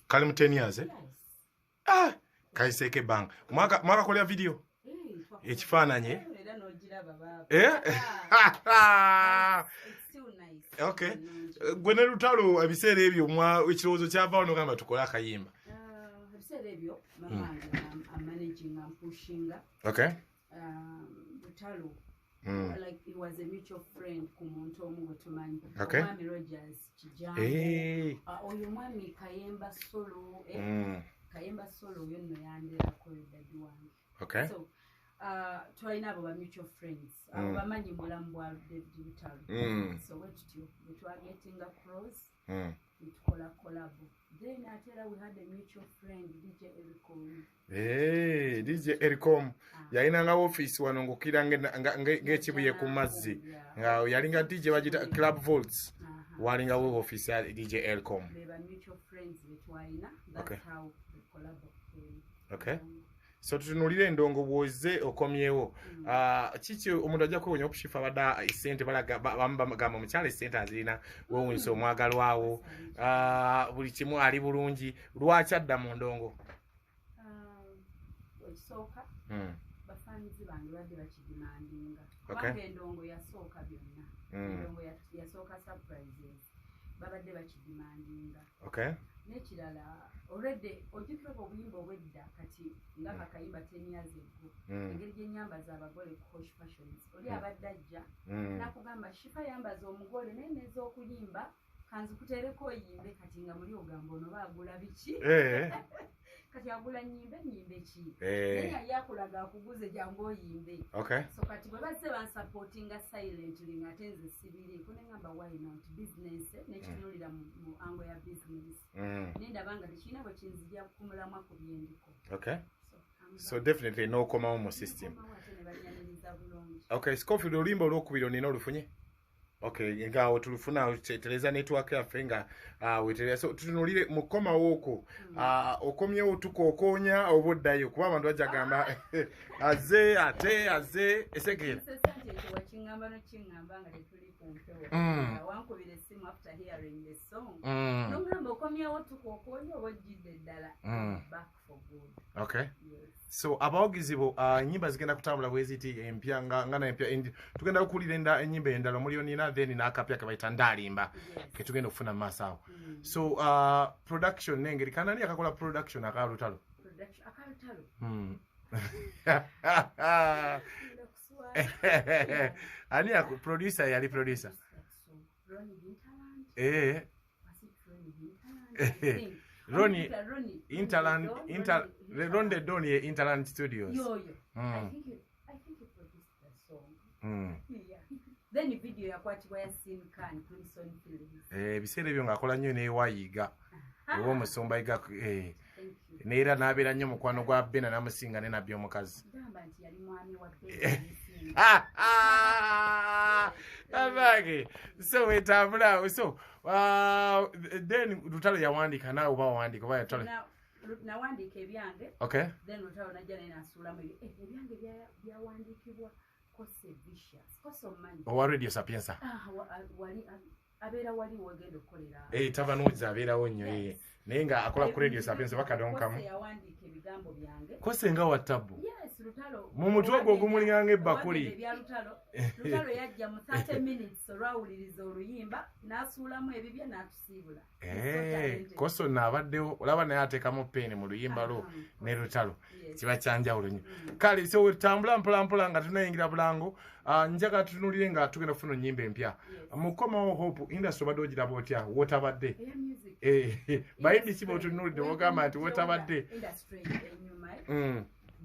Kali mu 10 years, eh? Yes. Kaiseke bang. Mwaka kolya video? Ekifaananyi. It's too nice. Okay. Gwe ne Lutalo ebiseera ebyo ekirowoozo kyava wano gamba tukole akayimba. Ebiseera ebyo mama I'm managing and pushing. Okay. Lutalo. Like it was a mutual friend kumuntu omu tumanyi. Okay. Mwami Rogers Kijambo. Oyo mwami Kayemba Solo. Kayemba Solo oyo nno yandera ko dadi wange. Okay. So twalina abo ba mutual friends. Bamanyi mulamu bwa David Lutalo. So we were getting across. Tukola collab. Then we had a mutual friend DJ Ericom. DJ Ericom yalina nga office wano ngokira ng'ekibuye ku mazzi nga yalinga DJ bagita Club Volts walinga wo office ya DJ Ericom. Mutual friends betwalina. That's how the collab came. Okay. So tutunulire endongo bwoze okomyewo. Kiki omuntu ajja kwewonya okushifa bada isente balaga bamba mukyala isente azirina wewunso omwagalwawo. Buli kimu ali bulungi. Lwaki adda mu ndongo? Soka. Bafanzi bange badde bakidimandinga. Okay. Endongo yasooka byonna. Endongo yasooka surprises. Babadde bakidimandinga. Okay. Nekirala already ojjukira obuyimba obwedda kati nga kakayimba 10 years ago. Engeri gyenyambaza abagole Kosh Fashions. Oli abadde ajja nakugamba Shifa yambaza omugole naye neza okuyimba kanzi kutereko oyimbe kati nga muli ogamba ono baagula biki. Kati agula nyimbe ki. Naye yali akulaga akuguze jangu oyimbe. Okay. So kati bwe bazze bansupportinga silently ng'ate nze sibiri kunengamba why not business nekitunulira mu ango ya business. Nendaba nga tekirina bwe kinzija kumulamwa ku byendiko. Okay. So definitely no komawo mu system. Okay, Scofield oluyimba olwokubiri onina olufunye? Okay, ngawo tulufuna tereza network yaffe nga wetereza. So tutunulire mukoma woko okomyewo tukokonya oboddayo kuba abantu bajja gamba aze esekera. Wakingamba no kingamba nga tetuli kumpewo. Wankubira essimu after hearing the song. Nongamba okomyewo tukokonya obojjidde ddala. Back for good. Okay. Yes. So abawagizi bo nyimba zigenda kutambula bweziti empya nga na empya tugenda okulinda enyimba endala mulionina then nakapya kabaita ndalimba ke tugenda kufuna masawo. So production nengeri kanani akakola production akalutalo. Production akalutalo. Ani ya producer yali producer. Ronnie Interland Ronde Donnie Interland Studios. I think he produced the song. Yeah. Then video yakwatibwa ya Sin Khan Crimson Films. Biseera ebyo ng'akola nnyo n'ewayiga. Ewo musomba yiga neera n'abeera nnyo mukwano gwa Bena namusinga ne nabbi omukazi. Gamba nti yali mwami wa Bena. So wetambula. So then Lutalo yawandika naawe oba wawandika oba yatole. Nawandika ebyange. Okay. Then Lutalo najja naye n'asuulamu ebyange byawandikibwa Kose Vicious. Kose omanyi. Owa Radio Sapienza. Wali abeera wali wogenda okukolera. Tabanuuza abeerawo nnyo naye nga akola ku Radio Sapienza bakadonkamu. Kose yawandiika ebigambo byange. Kose nga wa tabu. Yes, Lutalo. Mu mutwe ogwo ogumulinga ng'ebbakuli. Lutalo yajja mu 30 minutes olwawuliriza oluyimba n'asuulamu ebibya n'atusiibula. Kose ono abaddewo olaba naye ateekamu peeni mu luyimba lwo ne Lutalo. Kiba kyanjawulo nnyo. Kale so wetambula mpolampola nga tunayingira bulango njagala tutunulire nga tugenda kufuna ennyimba empya. Mukomawo Hope industry obadde ogiraba otya wotabadde? Bayimbi ki b'otunuulidde b'ogamba nti wotabadde?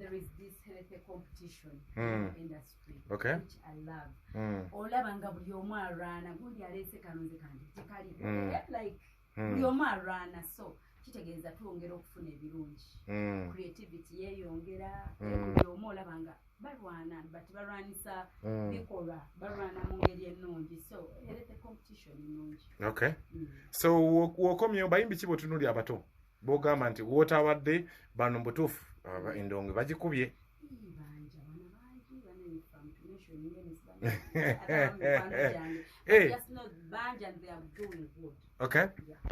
There is this healthy competition in the industry, okay, which I love. Olaba nga buli omu arwana gundi alese kanonze kandi tekali like buli omu arwana, so kitegeeza twongera okufuna ebirungi. Creativity yeyongera, buli omu olaba nga barwana but barwanisa bikolwa, barwana mu ngeri ennungi, so healthy competition ennungi. Okay. So wokomyewo bayimbi ki b'otunuulira abato b'ogamba nti wotabadde bano mbutuufu endongo bagikubye? Okay.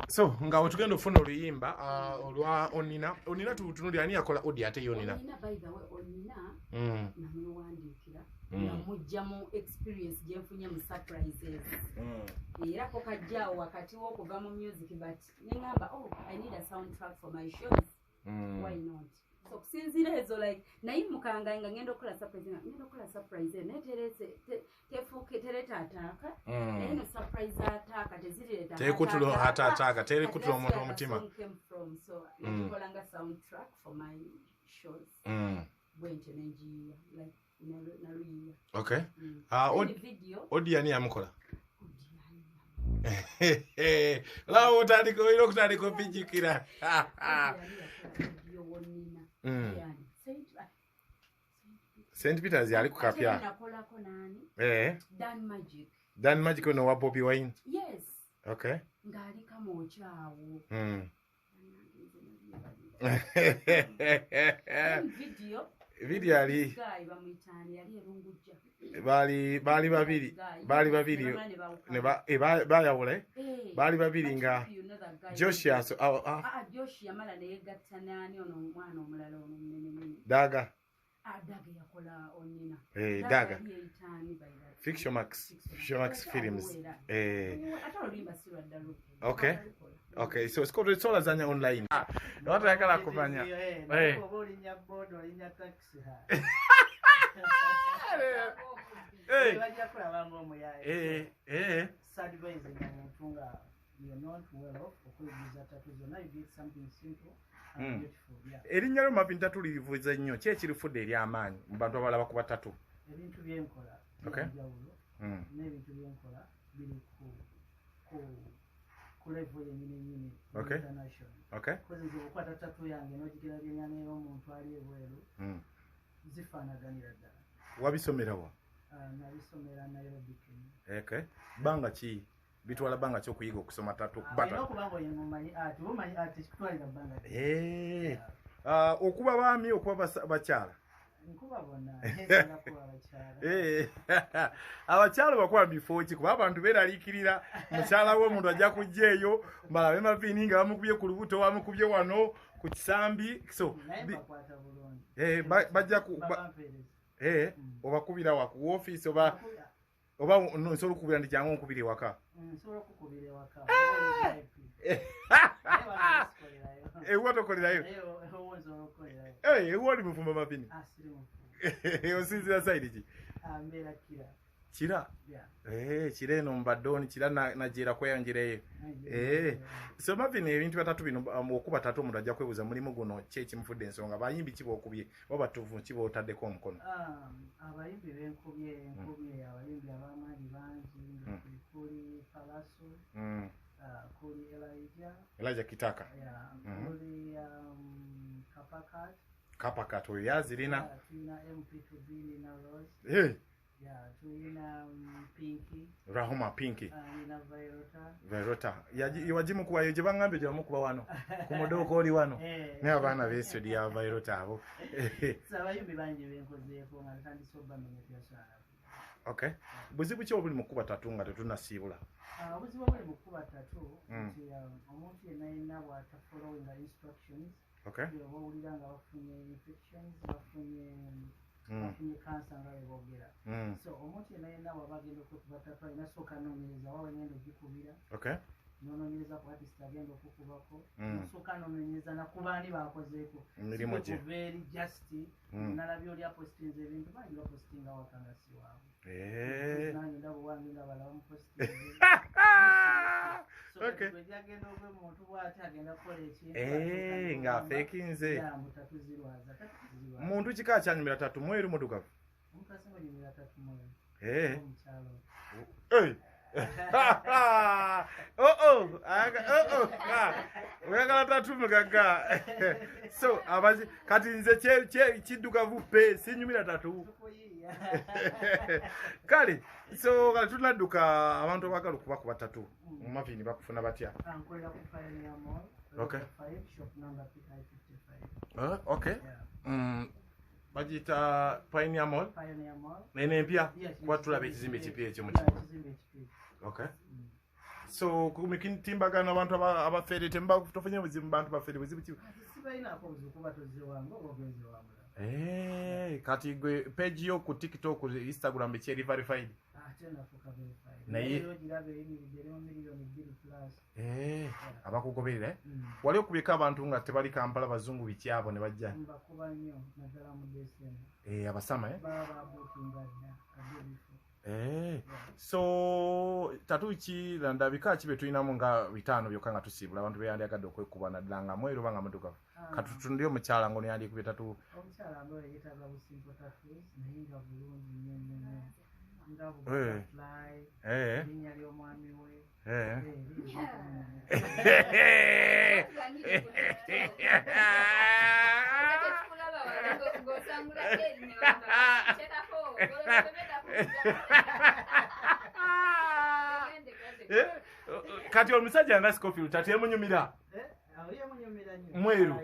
So nga otugenda ofuna oluyimba olwa onina tutunuli ani akola audio ate yonina. Onina by the way onina. Namwandikira. Namujjamu experience gyenfunye mu surprises. Era ko kajjaawo wakati w'okuva mu music but nengamba I need a soundtrack for my shows. Why not? So kusinzira ezo like naye mukanga nga ngendo kola surprise neterese tefuke tereta ataka eno surprise ataka tezireta tekutulo ataka teri kutulo omuntu omutima so nakolanga soundtrack for my shows bwente nenji like naluyiya. Okay. Audio ani yamukola lawo kutandika pijikira St. Peter's yali kukapya. Dan Magic no wa Bobby Wine. Yes. Okay. Ngali kama ochawo. Video ali bali babiri nga Joshua so Joshua mala ne gattana ani ono mwana omulala ono Daga yakola onina Daga Fiction Max Films Okay, so it's called Sola Zanya online. What I can accompany. Erinnya lyo mapinta tulivuza nnyo kye kirifudde eri amaanyi mu bantu abalaba ku batatu. Ebintu byenkola. Okay. N'ebintu byenkola biri ku level yennyini Okay. international. Okay. Koze nze okwata tatu yange n'ogigeraganya n'ey'omuntu ali ebweru zifaanaganira ddala. Wabisomera wa? Nabisomera Nairobi Kenya. Okay. Banga ki? Bitwala banga ki okuyiga okusoma tatu bata? Okuba ng'omumanyi ati omanyi ati kitwalira banga. Okuba baami okuba bakyala. Nkuba bonna ezala kuba bakyala. Abakyala bakuba before ki kuba abantu beeraliikirira mukyala we omuntu ajja kujja eyo mbala bemapini nga bamukubye ku lubuto bamukubye wano ku kisambi so bajja ku obakubira wa ku office oba nsobola okukubira ndi jangu onkubire waka. Nsobola okukubira waka. Otokolerayo. Ewoli mufumba mapini. Osinzira saidi ki? Mbeera kira. Kira? Kira eno mbadoni kira najeera kweyanjireyo. So mapini ebintu batatu bino okuba tatu omuntu ajja kwebuuza mulimu guno ki ekimufudde ensonga bayimbi ki bookubye oba tuvu ki bootaddeko omukono? Abayimbi benkubye abayimbi ab'amaanyi bangi kuli Falaso. Kuli Elijah Kitaka. Kuli Kapakat oyo yazirina. Tulina MP2B na Rose. Tulina Pinky. Rahuma Pinky. Nina Vairota. Wajimu kuwa yo jebangambe jamu kuba wano. Kumodoko oli wano. Ne abana bestudio ya Vairota abo. Sabayimbi bangi benkozeeko nga tandise obamenya byasala. Okay. Buzibu ki obuli mu kuba tatu nga tetunasiibula? Obuzibu obuli mu kuba tatu nti omuntu yenna bw'ata following instructions. Okay. Bawulira nga bafunye infections, bafunye cancer nga bweboogera. So omuntu yenna bw'aba agenda okukuba tatu alina sooka anoonyereza waba ngenda ogikubira. Okay. N'onoonyereza ku artist agenda okukubako. Sooka anoonyereza na ku baani baakozeeko. Emirimu gye. Very just nalabye oli apostinze ebintu bangi bapostinga wakanga si waabwe. Nange ndabo wange nga balaba mupostinze. Okay. Agenda ogwe muntu bw'ati agenda kukola ekintu. Nga afeekinze. Tatuzirwaza. Muntu kika kyanyumira tatu mweru mudugavu. Omuntu asinga nyumira tatu mweru. Omukyalo. Oyagala tatu mugaga. So kati nze kiddugavu pe sinyumira tatu. Kale so kale tunadduka abantu abagala okuba ku batatu mu mapini bakufuna batya? Nkolera ku Pioneer Mall. Okay. 5 shop number PI55. Okay. Bagita Pioneer Mall. Nene mpya kwa tulabe ekizimbe kipya ekyo mu kibuga. Okay. so kumitimbagano abantu abafere temba tofunye buzibu bantu bafere buzibu ki sibalina ko buzibu kuba toziwango ogenze wamula kati gwe page yo ku TikTok ku Instagram be verified tena fuka verified naye girabe yini million 2 plus abakugoberera wali okubika abantu nga tebali Kampala bazungu bikyabo ne bajja mbakuba nnyo nadala mu December abasama baba bookinga dda kabirifu so tatuki ndabika kibe tulinamu nga bitano byokka nga tusibula abantu beyandyagadde okwekuba naddala nga mweru banga motoka katutundi omukyala ngo niyandi kubye tatu omukyala ngo yetaga busimpo tatu naye nga bulungi nnyo ndavu fly linnya ly'omwami we kati omusajja nga Scofield tatu yemunyumira mweru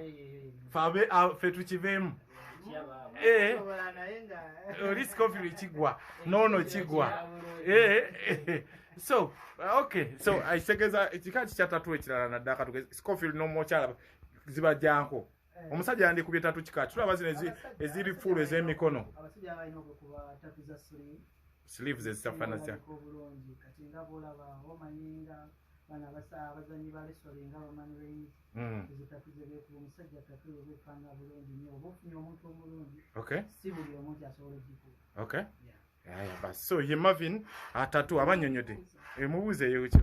fe tukiveemu oli Scofield kigwa nono kigwa so okay so aitegeza ekikati kyatatu ekirala naddaka Scofield n'omukyala zibajjanko omusajja yandikubye tatu kikati tulaba zino eziri full ez'emikono abasajja abalina okukuba tatu za sleeves ezitafaanana kati nga bolaba omanyinga bana abazanyi ba wrestling nga bamanyi b'eyinzi ezitatu zebekuba omusajja tatu ebefaana bulungi nnyo oba ofunye omuntu omulungi si buli omuntu asobola okikuba basi so ye Marvin atatu abannyonnyodde mubuuzeeyo ki